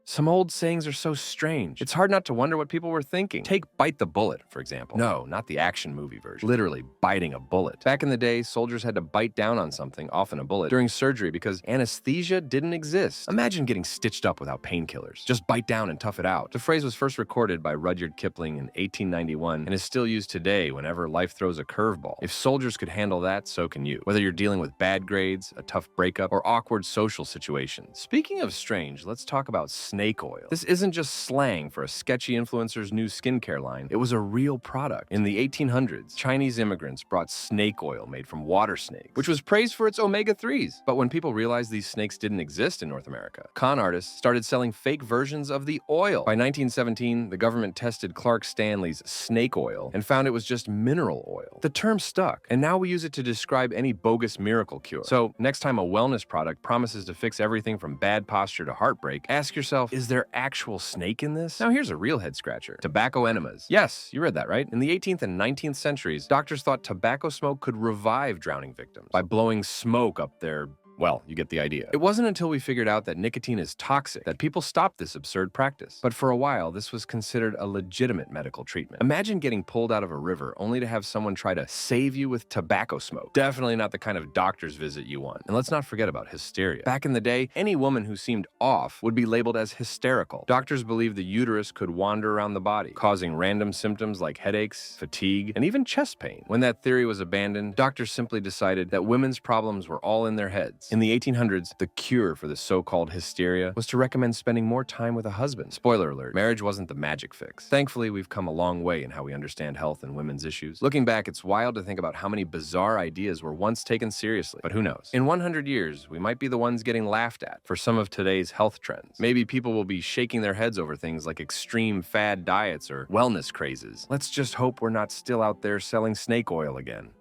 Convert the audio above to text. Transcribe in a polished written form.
Some old sayings are so strange. It's hard not to wonder what people were thinking. Take bite the bullet, for example. No, not the action movie version. Literally biting a bullet. Back in the day, soldiers had to bite down on something, often a bullet, during surgery because anesthesia didn't exist. Imagine getting stitched up without painkillers. Just bite down and tough it out. The phrase was first recorded by Rudyard Kipling in 1891 and is still used today whenever life throws a curveball. If soldiers could handle that, so can you. Whether you're dealing with bad grades, a tough breakup, or awkward social situations. Speaking of strange, let's talk about snake oil. This isn't just slang for a sketchy influencer's new skincare line. It was a real product. In the 1800s, Chinese immigrants brought snake oil made from water snakes, which was praised for its omega-3s. But when people realized these snakes didn't exist in North America, con artists started selling fake versions of the oil. By 1917, the government tested Clark Stanley's snake oil and found it was just mineral oil. The term stuck, and now we use it to describe any bogus miracle cure. So next time a wellness product promises to fix everything from bad posture to heartbreak, ask yourself, is there actual snake in this? Now here's a real head scratcher. Tobacco enemas. Yes, you read that right. In the 18th and 19th centuries, doctors thought tobacco smoke could revive drowning victims by blowing smoke up their... Well, you get the idea. It wasn't until we figured out that nicotine is toxic that people stopped this absurd practice. But for a while, this was considered a legitimate medical treatment. Imagine getting pulled out of a river only to have someone try to save you with tobacco smoke. Definitely not the kind of doctor's visit you want. And let's not forget about hysteria. Back in the day, any woman who seemed off would be labeled as hysterical. Doctors believed the uterus could wander around the body, causing random symptoms like headaches, fatigue, and even chest pain. When that theory was abandoned, doctors simply decided that women's problems were all in their heads. In the 1800s, the cure for the so-called hysteria was to recommend spending more time with a husband. Spoiler alert, marriage wasn't the magic fix. Thankfully, we've come a long way in how we understand health and women's issues. Looking back, it's wild to think about how many bizarre ideas were once taken seriously. But who knows? In 100 years, we might be the ones getting laughed at for some of today's health trends. Maybe people will be shaking their heads over things like extreme fad diets or wellness crazes. Let's just hope we're not still out there selling snake oil again.